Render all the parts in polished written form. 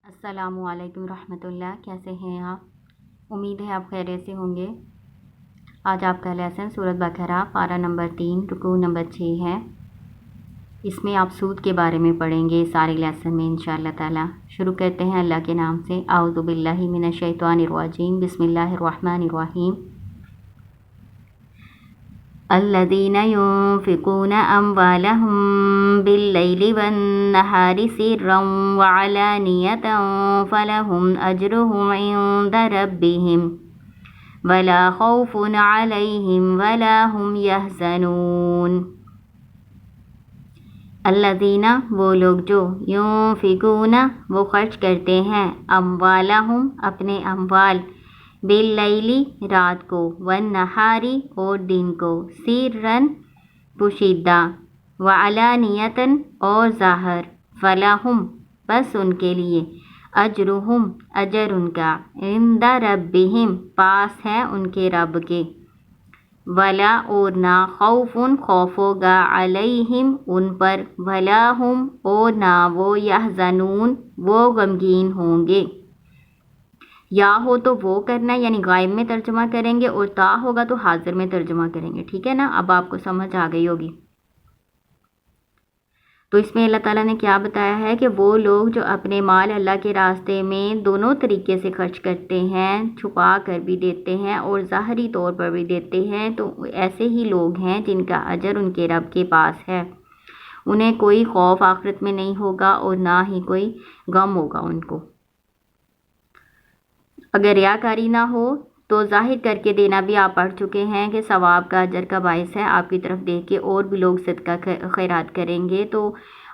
السلام علیکم ورحمۃ اللہ، کیسے ہیں آپ؟ امید ہے آپ خیریت سے ہوں گے۔ آج آپ کا لیسن سورۃ بقرہ پارہ نمبر 3 رکوع نمبر 6 ہے۔ اس میں آپ سود کے بارے میں پڑھیں گے سارے لیسن میں انشاءاللہ تعالی۔ شروع کرتے ہیں اللہ کے نام سے۔ اعوذ باللہ من الشیطان الرجیم، بسم اللہ الرحمن الرحیم۔ الذين ينفقون أموالهم بالليل والنهار سرا وعلانية فلهم أجرهم عند ربهم ولا خوف عليهم ولا هم يحزنون۔ الذين وہ لوگ جو ينفقون وہ خرچ کرتے ہیں، اموالہم اپنے اموال، باللیلی رات کو، والنہاری اور دن کو، سرًا پوشیدہ، وعلانیةً اور ظاہر، فلہم بس ان کے لیے، اجرہم اجر ان کا، عند ربہم پاس ہے ان کے رب کے، ولا اور نہ، خوف خوف ہوگا، علیہم ان پر، ولا ہم اور نہ وہ، یحزنون وہ غمگین ہوں گے۔ یا ہو تو وہ کرنا یعنی غائب میں ترجمہ کریں گے، اور تا ہوگا تو حاضر میں ترجمہ کریں گے، ٹھیک ہے نا؟ اب آپ کو سمجھ آ گئی ہوگی۔ تو اس میں اللہ تعالیٰ نے کیا بتایا ہے کہ وہ لوگ جو اپنے مال اللہ کے راستے میں دونوں طریقے سے خرچ کرتے ہیں، چھپا کر بھی دیتے ہیں اور ظاہری طور پر بھی دیتے ہیں، تو ایسے ہی لوگ ہیں جن کا اجر ان کے رب کے پاس ہے۔ انہیں کوئی خوف آخرت میں نہیں ہوگا اور نہ ہی کوئی غم ہوگا ان کو۔ اگر ریاکاری نہ ہو تو ظاہر کر کے دینا بھی آپ پڑھ چکے ہیں کہ ثواب کا اجر کا باعث ہے۔ آپ کی طرف دیکھ کے اور بھی لوگ صدقہ خیرات کریں گے تو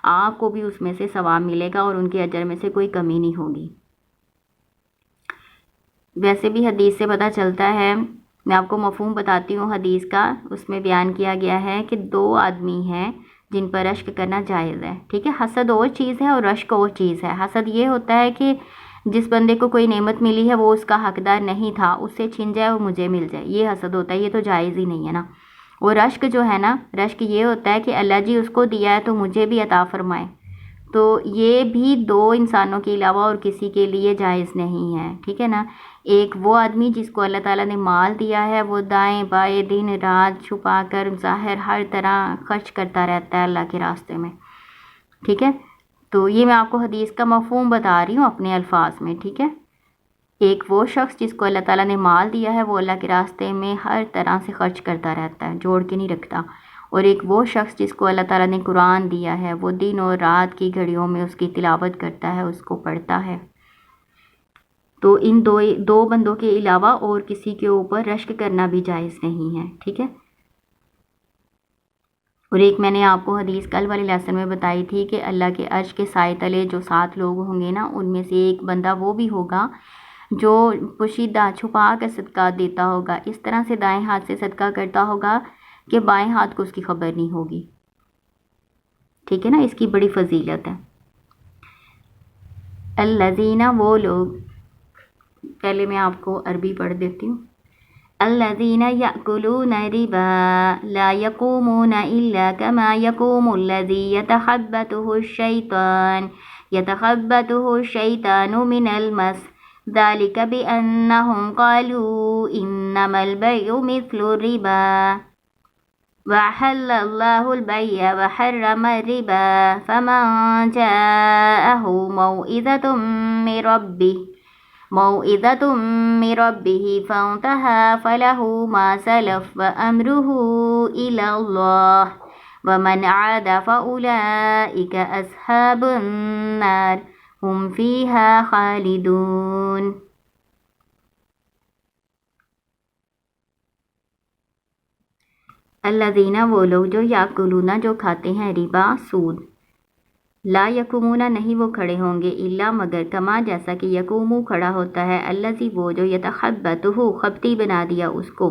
آپ کو بھی اس میں سے ثواب ملے گا اور ان کے اجر میں سے کوئی کمی نہیں ہوگی۔ ویسے بھی حدیث سے پتہ چلتا ہے، میں آپ کو مفہوم بتاتی ہوں حدیث کا۔ اس میں بیان کیا گیا ہے کہ 2 آدمی ہیں جن پر رشک کرنا جائز ہے، ٹھیک ہے؟ حسد اور چیز ہے اور رشک اور چیز ہے۔ حسد یہ ہوتا ہے کہ جس بندے کو کوئی نعمت ملی ہے وہ اس کا حقدار نہیں تھا، اس سے چھن جائے اور مجھے مل جائے، یہ حسد ہوتا ہے، یہ تو جائز ہی نہیں ہے نا۔ اور رشک جو ہے نا، رشک یہ ہوتا ہے کہ اللہ جی اس کو دیا ہے تو مجھے بھی عطا فرمائے، تو یہ بھی 2 انسانوں کے علاوہ اور کسی کے لیے جائز نہیں ہے، ٹھیک ہے نا؟ ایک وہ آدمی جس کو اللہ تعالیٰ نے مال دیا ہے، وہ دائیں بائیں دن رات چھپا کر ظاہر ہر طرح خرچ کرتا رہتا ہے اللہ کے راستے میں، ٹھیک ہے؟ تو یہ میں آپ کو حدیث کا مفہوم بتا رہی ہوں اپنے الفاظ میں، ٹھیک ہے؟ ایک وہ شخص جس کو اللہ تعالیٰ نے مال دیا ہے، وہ اللہ کے راستے میں ہر طرح سے خرچ کرتا رہتا ہے، جوڑ کے نہیں رکھتا۔ اور ایک وہ شخص جس کو اللہ تعالیٰ نے قرآن دیا ہے، وہ دن اور رات کی گھڑیوں میں اس کی تلاوت کرتا ہے، اس کو پڑھتا ہے۔ تو ان دو بندوں کے علاوہ اور کسی کے اوپر رشک کرنا بھی جائز نہیں ہے، ٹھیک ہے؟ اور ایک میں نے آپ کو حدیث کل والے لیسن میں بتائی تھی کہ اللہ کے عرش کے سائے تلے جو 7 لوگ ہوں گے نا، ان میں سے ایک بندہ وہ بھی ہوگا جو پوشیدہ چھپا کر صدقہ دیتا ہوگا، اس طرح سے دائیں ہاتھ سے صدقہ کرتا ہوگا کہ بائیں ہاتھ کو اس کی خبر نہیں ہوگی، ٹھیک ہے نا؟ اس کی بڑی فضیلت ہے۔ الذین وہ لوگ، پہلے میں آپ کو عربی پڑھ دیتی ہوں۔ الذین یأکلون الربا لا یقومون الا کما یقوم الذی یتخبطہ الشیطان من المس، ذلک بأنہم قالوا انما البیع مثل الربا وأحل اللہ البیع وحرم الربا، فمن جاءہ موعظة من ربه فانتهى فله ما سلف وأمره إلى الله ومن عاد فأولئك أصحاب النار هم فيها خالدون۔ الذین وہ لوگ جو یاکلون جو کھاتے ہیں، ربا سود، لا یقومون نہیں وہ کھڑے ہوں گے، الا مگر، کما جیسا کہ یقومو کھڑا ہوتا ہے، الذی وہ جو یتخبطہ خبطی بنا دیا اس کو،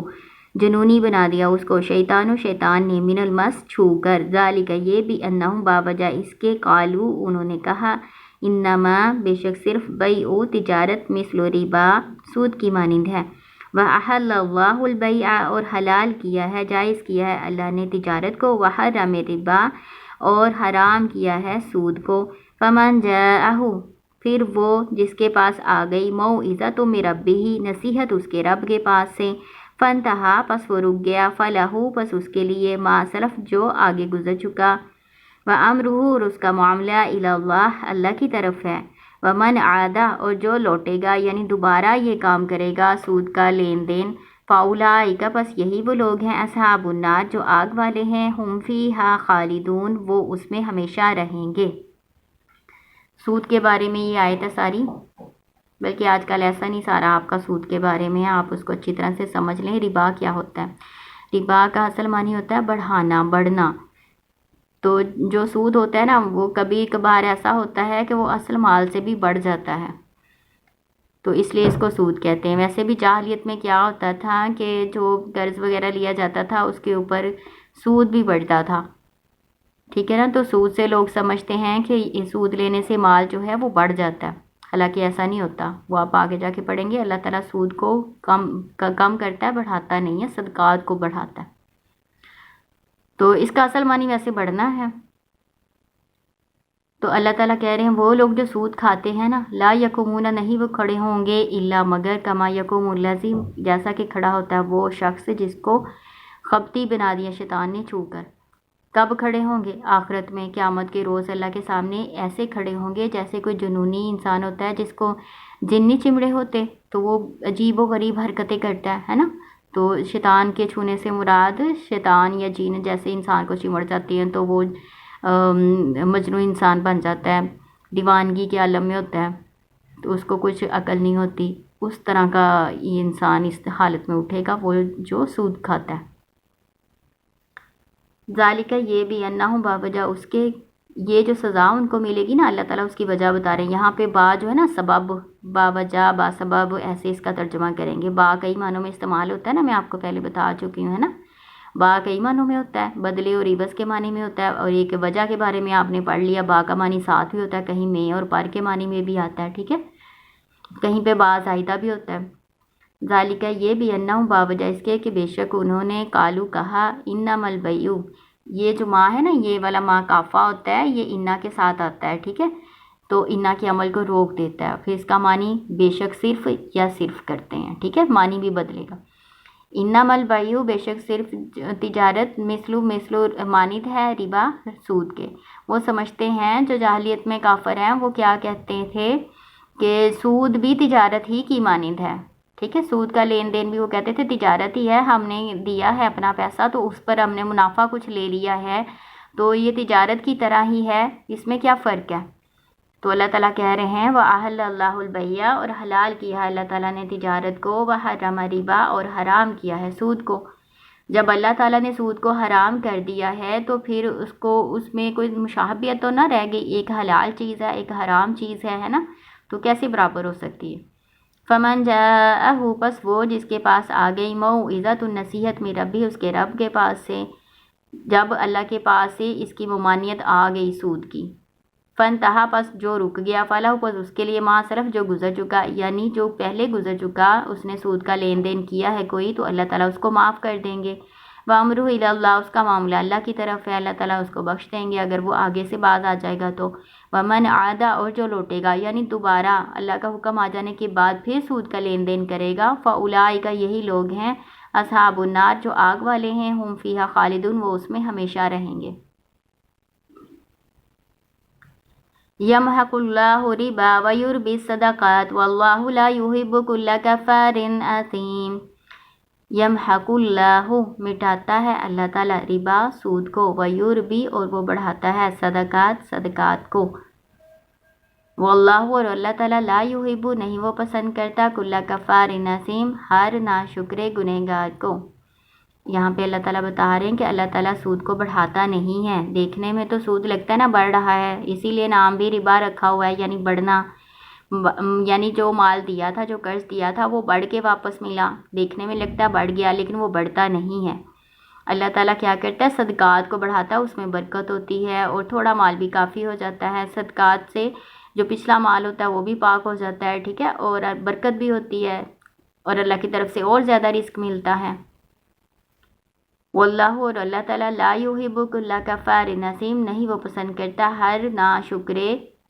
جنونی بنا دیا اس کو، شیطان نے، من المس چھو کر، ذالک یہ بھی، انہم باوجہ اس کے، قالو انہوں نے کہا، انما بے شک صرف، بیع تجارت، مثل ربا سود کی مانند ہے، وَأَحَلَّ اللَّهُ الْبَيْعَ اور حلال کیا ہے، جائز کیا ہے اللہ نے تجارت کو، وَحَرَّمَ الرِّبَا اور حرام کیا ہے سود کو، فَمَنْ جَاءَهُ پھر وہ جس کے پاس آ گئی موعظۃ من ربہ، نصیحت اس کے رب کے پاس سے، فانتہا پس وہ رک گیا، فلہ پس اس کے لیے ما سلف جو آگے گزر چکا، وامرہ اور اس کا معاملہ الی اللہ اللہ کی طرف ہے، ومن عاد اور جو لوٹے گا یعنی دوبارہ یہ کام کرے گا سود کا لین دین، فاولئک پس یہی وہ لوگ ہیں اصحاب النار جو آگ والے ہیں، ہم فیہا خالدون وہ اس میں ہمیشہ رہیں گے۔ سود کے بارے میں یہ آیت ہے ساری، بلکہ آج کل ایسا نہیں سارا آپ کا سود کے بارے میں ہے، آپ اس کو اچھی طرح سے سمجھ لیں۔ ربا کیا ہوتا ہے؟ ربا کا اصل معنی ہوتا ہے بڑھانا، بڑھنا۔ تو جو سود ہوتا ہے نا وہ کبھی کبھار ایسا ہوتا ہے کہ وہ اصل مال سے بھی بڑھ جاتا ہے، تو اس لیے اس کو سود کہتے ہیں۔ ویسے بھی جاہلیت میں کیا ہوتا تھا کہ جو قرض وغیرہ لیا جاتا تھا اس کے اوپر سود بھی بڑھتا تھا، ٹھیک ہے نا، تو سود سے لوگ سمجھتے ہیں کہ سود لینے سے مال جو ہے وہ بڑھ جاتا ہے، حالانکہ ایسا نہیں ہوتا۔ وہ آپ آگے جا کے پڑھیں گے، اللہ تعالیٰ سود کو کم کرتا ہے، بڑھاتا نہیں ہے، صدقات کو بڑھاتا ہے۔ تو اس کا اصل معنی ویسے بڑھنا ہے۔ تو اللہ تعالیٰ کہہ رہے ہیں وہ لوگ جو سود کھاتے ہیں نا، لا یقومون نہیں وہ کھڑے ہوں گے، الا مگر کما یقوم الذی جیسا کہ کھڑا ہوتا ہے وہ شخص جس کو خبتی بنا دیا شیطان نے چھو کر۔ کب کھڑے ہوں گے؟ آخرت میں، قیامت کے روز اللہ کے سامنے ایسے کھڑے ہوں گے جیسے کوئی جنونی انسان ہوتا ہے جس کو جن نہیں چمڑے ہوتے تو وہ عجیب و غریب حرکتیں کرتا ہے نا، تو شیطان کے چھونے سے مراد شیطان یا جن جیسے انسان کو چمڑ جاتی ہیں تو وہ مجنون انسان بن جاتا ہے، دیوانگی کے عالم میں ہوتا ہے، تو اس کو کچھ عقل نہیں ہوتی، اس طرح کا یہ انسان اس حالت میں اٹھے گا وہ جو سود کھاتا ہے۔ ذالک یہ بھی انہم باوجہ اس کے یہ جو سزا ان کو ملے گی نا، اللہ تعالیٰ اس کی وجہ بتا رہے ہیں۔ یہاں پہ با جو ہے نا سبب، با وجہ، با سبب، ایسے اس کا ترجمہ کریں گے۔ با کئی معنوں میں استعمال ہوتا ہے نا، میں آپ کو پہلے بتا چکی ہوں، ہے نا، با کئی معنوں میں ہوتا ہے، بدلے اور عوض کے معنی میں ہوتا ہے، اور ایک وجہ کے بارے میں آپ نے پڑھ لیا، با کا معنی ساتھ بھی ہوتا ہے، کہیں میں اور پر کے معنی میں بھی آتا ہے، ٹھیک ہے، کہیں پہ با زائدہ بھی ہوتا ہے۔ ذالک یہ بھی انہم باوجہ اس کے کہ بے شک انہوں نے قالو کہا انما البیع، یہ جو ماں ہے نا یہ والا ماں کافا ہوتا ہے، یہ انا کے ساتھ آتا ہے، ٹھیک ہے، تو انا کے عمل کو روک دیتا ہے، پھر اس کا معنی بے شک صرف یا صرف کرتے ہیں، ٹھیک ہے، معنی بھی بدلے گا۔ انما البیع بے شک صرف تجارت، مثلو مانند ہے ربا سود کے۔ وہ سمجھتے ہیں جو جاہلیت میں کافر ہیں وہ کیا کہتے تھے کہ سود بھی تجارت ہی کی مانند ہے، ٹھیک ہے، سود کا لین دین بھی وہ کہتے تھے تجارت ہی ہے، ہم نے دیا ہے اپنا پیسہ تو اس پر ہم نے منافع کچھ لے لیا ہے تو یہ تجارت کی طرح ہی ہے، اس میں کیا فرق ہے؟ تو اللہ تعالیٰ کہہ رہے ہیں وَأَحَلَّ اللَّهُ الْبَيْعَ اور حلال کیا ہے اللہ تعالیٰ نے تجارت کو، وَحَرَّمَ الرِّبَا اور حرام کیا ہے سود کو۔ جب اللہ تعالیٰ نے سود کو حرام کر دیا ہے تو پھر اس میں کوئی مشابہت تو نہ رہ گئی، ایک حلال چیز ہے ایک حرام چیز ہے نا، تو کیسے برابر ہو سکتی ہے؟ فمن جاءہ پس وہ جس کے پاس آ گئی موعظۃ نصیحت من ربہ اس کے رب کے پاس سے، جب اللہ کے پاس سے اس کی ممانعت آ گئی سود کی، فانتہا پس جو رک گیا، فلاح پس اس کے لیے ما سلف جو گزر چکا، یعنی جو پہلے گزر چکا اس نے سود کا لین دین کیا ہے کوئی تو اللہ تعالیٰ اس کو معاف کر دیں گے، وامرہ الی اللہ اس کا معاملہ اللہ کی طرف ہے، اللہ تعالیٰ اس کو بخش دیں گے اگر وہ آگے سے باز آ جائے گا تو، ومن عاد اور جو لوٹے گا یعنی دوبارہ اللہ کا حکم آ جانے کے بعد پھر سود کا لین دین کرے گا، فاولئک یہی لوگ ہیں اصحاب النار جو آگ والے ہیں، ہم فیہا خالدون وہ اس میں ہمیشہ رہیں گے۔ یمحق اللہ الربا ویربی الصدقات واللہ لا یحب کل کفار اثیم۔ یمحق اللہ مٹاتا ہے اللہ تعالیٰ ربا سود کو، ویربی اور وہ بڑھاتا ہے صدقات کو، واللہ اور اللہ تعالیٰ لا یحب نہیں وہ پسند کرتا کل کفار اثیم ہر ناشکر گنہگار کو۔ یہاں پہ اللہ تعالیٰ بتا رہے ہیں کہ اللہ تعالیٰ سود کو بڑھاتا نہیں ہے، دیکھنے میں تو سود لگتا ہے نا بڑھ رہا ہے، اسی لیے نام بھی ربا رکھا ہوا ہے، یعنی بڑھنا، یعنی جو مال دیا تھا جو قرض دیا تھا وہ بڑھ کے واپس ملا، دیکھنے میں لگتا ہے بڑھ گیا لیکن وہ بڑھتا نہیں ہے۔ اللہ تعالیٰ کیا کرتا ہے صدقات کو بڑھاتا ہے، اس میں برکت ہوتی ہے اور تھوڑا مال بھی کافی ہو جاتا ہے، صدقات سے جو پچھلا مال ہوتا ہے وہ بھی پاک ہو جاتا ہے، ٹھیک ہے، اور برکت بھی ہوتی ہے اور اللہ کی طرف سے اور زیادہ رزق ملتا ہے۔ واللہ اور اللہ تعالیٰ لا یحب کل کفار اثیم نہیں وہ پسند کرتا ہر ناشکر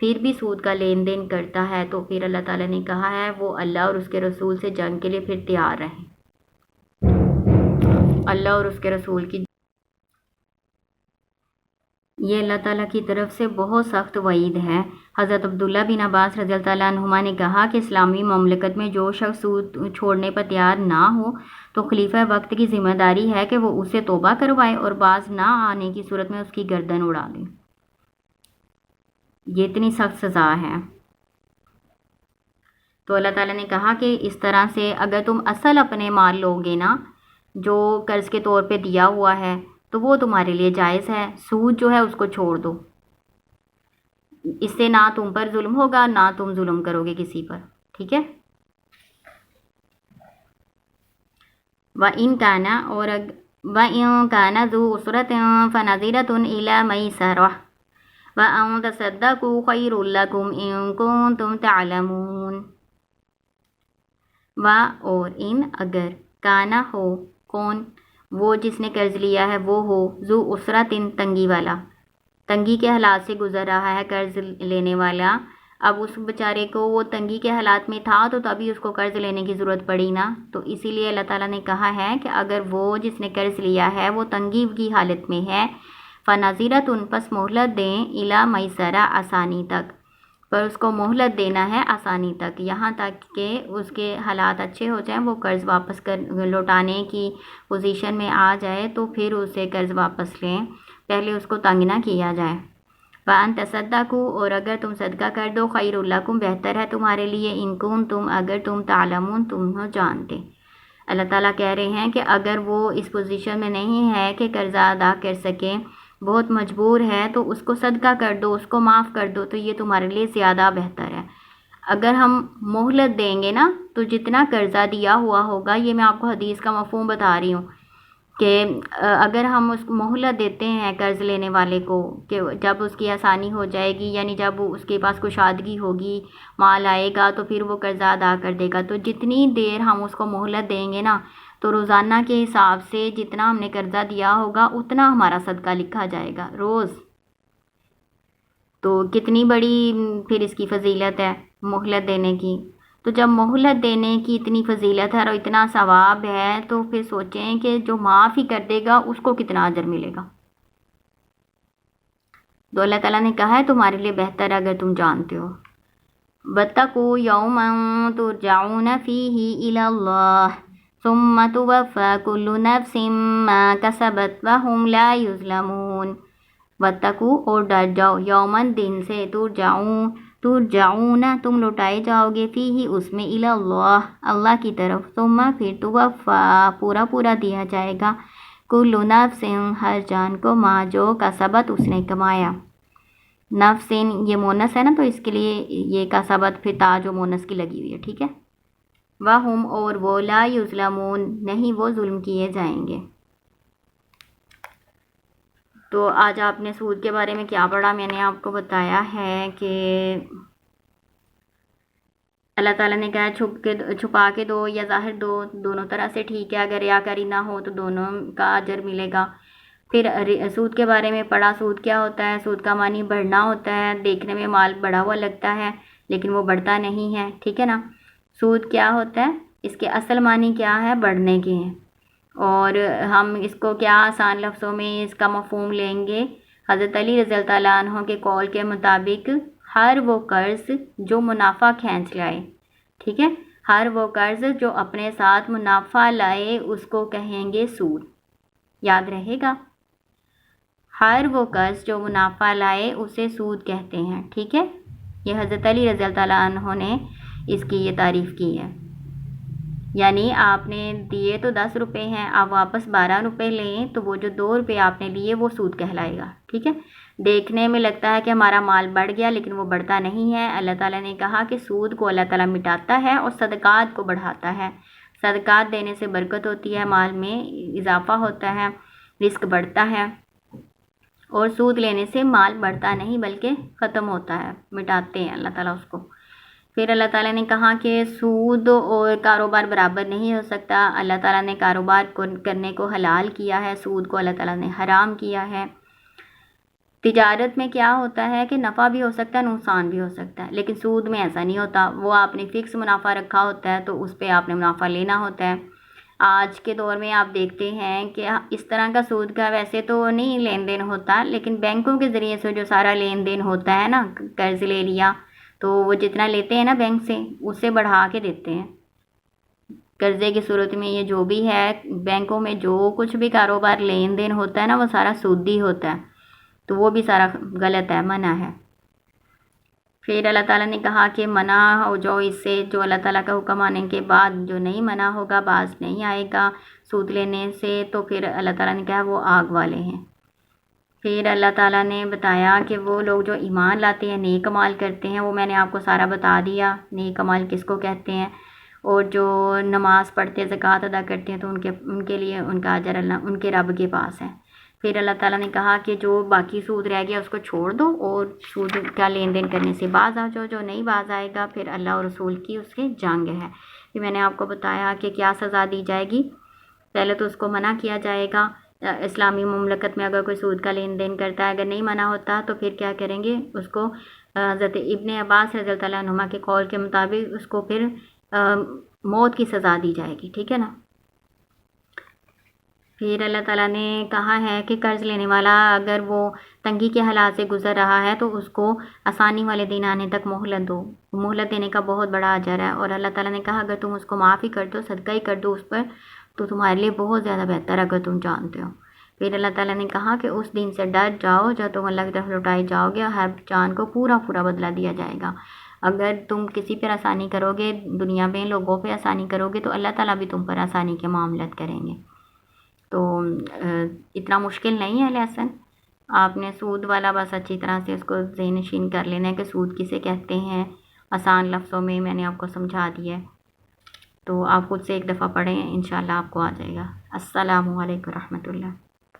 پھر بھی سود کا لین دین کرتا ہے تو پھر اللہ تعالیٰ نے کہا ہے وہ اللہ اور اس کے رسول سے جنگ کے لیے پھر تیار رہیں. اللہ اور اس کے رسول کی یہ اللہ تعالیٰ کی طرف سے بہت سخت وعید ہے. حضرت عبداللہ بن عباس رضی اللہ تعالیٰ عنہما نے کہا کہ اسلامی مملکت میں جو شخص سود چھوڑنے پر تیار نہ ہو تو خلیفہ وقت کی ذمہ داری ہے کہ وہ اسے توبہ کروائے اور باز نہ آنے کی صورت میں اس کی گردن اڑا دے. یہ اتنی سخت سزا ہے. تو اللہ تعالیٰ نے کہا کہ اس طرح سے اگر تم اصل اپنے مال لوگے نا جو قرض کے طور پہ دیا ہوا ہے تو وہ تمہارے لیے جائز ہے. سود جو ہے اس کو چھوڑ دو. اس سے نہ تم پر ظلم ہوگا نہ تم ظلم کرو گے کسی پر. ٹھیک ہے. وَإِن كَانَ اور وَإِن كَانَ ذُو عُسْرَةٍ فَنَظِرَةٌ إِلَى مَيْسَرَةٍ وَأَن تَصَدَّقُوا خَيْرٌ لَكُمْ إِن كُنتُمْ تَعْلَمُونَ. اور ان اگر کانا ہو کون وہ جس نے قرض لیا ہے وہ ہو ذو عسرتن تنگی والا تنگی کے حالات سے گزر رہا ہے قرض لینے والا. اب اس بیچارے کو وہ تنگی کے حالات میں تھا تو تبھی اس کو قرض لینے کی ضرورت پڑی نا. تو اسی لیے اللہ تعالیٰ نے کہا ہے کہ اگر وہ جس نے قرض لیا ہے وہ تنگی کی حالت میں ہے فنظیرۃ پس مہلت دیں الی میسرہ آسانی تک. پر اس کو مہلت دینا ہے آسانی تک یہاں تک کہ اس کے حالات اچھے ہو جائیں وہ قرض واپس لوٹانے کی پوزیشن میں آ جائے تو پھر اسے قرض واپس لیں. پہلے اس کو تنگ نہ کیا جائے. وَأَن تَصَدَّقُوا اور اگر تم صدقہ کر دو خیر لکم بہتر ہے تمہارے لیے ان کنتم اگر تم تعلمون تم ہو جانتے. اللہ تعالیٰ کہہ رہے ہیں کہ اگر وہ اس پوزیشن میں نہیں ہے کہ قرضہ ادا کر سکے بہت مجبور ہے تو اس کو صدقہ کر دو اس کو معاف کر دو تو یہ تمہارے لیے زیادہ بہتر ہے. اگر ہم مہلت دیں گے نا تو جتنا قرضہ دیا ہوا ہوگا یہ میں آپ کو حدیث کا مفہوم بتا رہی ہوں کہ اگر ہم اس کو مہلت دیتے ہیں قرض لینے والے کو کہ جب اس کی آسانی ہو جائے گی یعنی جب اس کے پاس کشادگی ہوگی مال آئے گا تو پھر وہ قرضہ ادا کر دے گا. تو جتنی دیر ہم اس کو مہلت دیں گے نا تو روزانہ کے حساب سے جتنا ہم نے قرضہ دیا ہوگا اتنا ہمارا صدقہ لکھا جائے گا روز. تو کتنی بڑی پھر اس کی فضیلت ہے مہلت دینے کی. تو جب مہلت دینے کی اتنی فضیلت ہے اور اتنا ثواب ہے تو پھر سوچیں کہ جو معاف ہی کر دے گا اس کو کتنا اجر ملے گا. تو اللہ تعالیٰ نے کہا ہے تمہارے لیے بہتر ہے اگر تم جانتے ہو. وَاتَّقُوا يَوْمًا تُرْجَعُونَ فِيهِ إِلَى اللَّهِ ثُمَّ تُوَفَّى كُلُّ نَفْسٍ مَا كَسَبَتْ وَهُمْ لَا يُظْلَمُونَ. وَاتَّقُوا اور ڈر جاؤ یوماً دن سے ترجعون تم لوٹائے جاؤ گے فیہ اس میں الی اللہ اللہ کی طرف ثم پھر توفا پورا دیا جائے گا کل نفس ہر جان کو ما جو کسبت اس نے کمایا. نفس یہ مونس ہے نا تو اس کے لیے یہ کسبت پھر تا جو مونس کی لگی ہوئی ہے. ٹھیک ہے. وہم اور وہ لا یظلمون نہیں وہ ظلم کیے جائیں گے. تو آج آپ نے سود کے بارے میں کیا پڑھا میں نے آپ کو بتایا ہے کہ اللہ تعالیٰ نے کہا چھپا کے دو یا ظاہر دو دونوں طرح سے ٹھیک ہے. اگر ریاکاری نہ ہو تو دونوں کا اجر ملے گا. پھر سود کے بارے میں پڑھا. سود کیا ہوتا ہے؟ سود کا معنی بڑھنا ہوتا ہے. دیکھنے میں مال بڑھا ہوا لگتا ہے لیکن وہ بڑھتا نہیں ہے. ٹھیک ہے نا. سود کیا ہوتا ہے؟ اس کے اصل معنی کیا ہے؟ بڑھنے کے ہیں. اور ہم اس کو کیا آسان لفظوں میں اس کا مفہوم لیں گے. حضرت علی رضی اللہ عنہ عنہ کے قول کے مطابق ہر وہ قرض جو منافع کھینچ لائے. ٹھیک ہے. ہر وہ قرض جو اپنے ساتھ منافع لائے اس کو کہیں گے سود. یاد رہے گا. ہر وہ قرض جو منافع لائے اسے سود کہتے ہیں. ٹھیک ہے. یہ حضرت علی رضی اللہ عنہ نے اس کی یہ تعریف کی ہے. یعنی آپ نے دیے تو 10 روپے ہیں آپ واپس 12 روپے لیں تو وہ جو 2 روپے آپ نے لیے وہ سود کہلائے گا. ٹھیک ہے. دیکھنے میں لگتا ہے کہ ہمارا مال بڑھ گیا لیکن وہ بڑھتا نہیں ہے. اللہ تعالیٰ نے کہا کہ سود کو اللہ تعالیٰ مٹاتا ہے اور صدقات کو بڑھاتا ہے. صدقات دینے سے برکت ہوتی ہے مال میں اضافہ ہوتا ہے رزق بڑھتا ہے. اور سود لینے سے مال بڑھتا نہیں بلکہ ختم ہوتا ہے. مٹاتے ہیں اللہ تعالیٰ اس کو. پھر اللہ تعالیٰ نے کہا کہ سود اور کاروبار برابر نہیں ہو سکتا. اللہ تعالیٰ نے کاروبار کرنے کو حلال کیا ہے. سود کو اللہ تعالیٰ نے حرام کیا ہے. تجارت میں کیا ہوتا ہے کہ نفع بھی ہو سکتا ہے نقصان بھی ہو سکتا ہے، لیکن سود میں ایسا نہیں ہوتا. وہ آپ نے فکس منافع رکھا ہوتا ہے تو اس پہ آپ نے منافع لینا ہوتا ہے. آج کے دور میں آپ دیکھتے ہیں کہ اس طرح کا سود کا ویسے تو نہیں لین دین ہوتا، لیکن بینکوں کے ذریعے سے جو سارا لین دین ہوتا ہے نا، قرض لے لیا تو وہ جتنا لیتے ہیں نا بینک سے اس سے بڑھا کے دیتے ہیں. قرضے کی صورت میں یہ جو بھی ہے بینکوں میں جو کچھ بھی کاروبار لین دین ہوتا ہے نا وہ سارا سودی ہوتا ہے، تو وہ بھی سارا غلط ہے، منع ہے. پھر اللہ تعالیٰ نے کہا کہ منع ہو جو اس سے، جو اللہ تعالیٰ کا حکم آنے کے بعد جو نہیں منع ہوگا، باز نہیں آئے گا سود لینے سے، تو پھر اللہ تعالیٰ نے کہا وہ آگ والے ہیں. پھر اللہ تعالیٰ نے بتایا کہ وہ لوگ جو ایمان لاتے ہیں، نیک عمال کرتے ہیں، وہ میں نے آپ کو سارا بتا دیا نیک عمال کس کو کہتے ہیں. اور جو نماز پڑھتے ہیں، زکوٰۃ ادا کرتے ہیں، تو ان کے لیے ان کا اجر اللہ ان کے رب کے پاس ہے. پھر اللہ تعالیٰ نے کہا کہ جو باقی سود رہ گیا اس کو چھوڑ دو اور سود کا لین دین کرنے سے باز آ جاؤ. جو نہیں باز آئے گا پھر اللہ اور رسول کی اس کے جنگ ہے. پھر میں نے آپ کو بتایا کہ کیا سزا دی جائے گی. پہلے تو اس کو منع کیا جائے گا. اسلامی مملکت میں اگر کوئی سود کا لین دین کرتا ہے، اگر نہیں منع ہوتا تو پھر کیا کریں گے، اس کو حضرت ابن عباس رضی اللہ عنہما کے قول کے مطابق اس کو پھر موت کی سزا دی جائے گی. ٹھیک ہے نا. پھر اللہ تعالیٰ نے کہا ہے کہ قرض لینے والا اگر وہ تنگی کے حالات سے گزر رہا ہے تو اس کو آسانی والے دن آنے تک مہلت دو. مہلت دینے کا بہت بڑا اجر ہے. اور اللہ تعالیٰ نے کہا اگر تم اس کو معاف ہی کر دو، صدقہ ہی کر دو اس پر، تو تمہارے لیے بہت زیادہ بہتر ہے اگر تم جانتے ہو. پھر اللہ تعالیٰ نے کہا کہ اس دن سے ڈر جاؤ جب تم اللہ کی طرف لوٹائے جاؤ گے، ہر جان کو پورا پورا بدلہ دیا جائے گا. اگر تم کسی پر آسانی کرو گے، دنیا میں لوگوں پہ آسانی کرو گے، تو اللہ تعالیٰ بھی تم پر آسانی کے معاملات کریں گے. تو اتنا مشکل نہیں ہے لیسن. آپ نے سود والا بس اچھی طرح سے اس کو ذہن نشین کر لینا ہے کہ سود کسے کہتے ہیں. آسان لفظوں میں میں نے آپ کو سمجھا دیا ہے، تو آپ خود سے ایک دفعہ پڑھیں، انشاءاللہ آپ کو آ جائے گا. السلام علیکم ورحمۃ اللہ.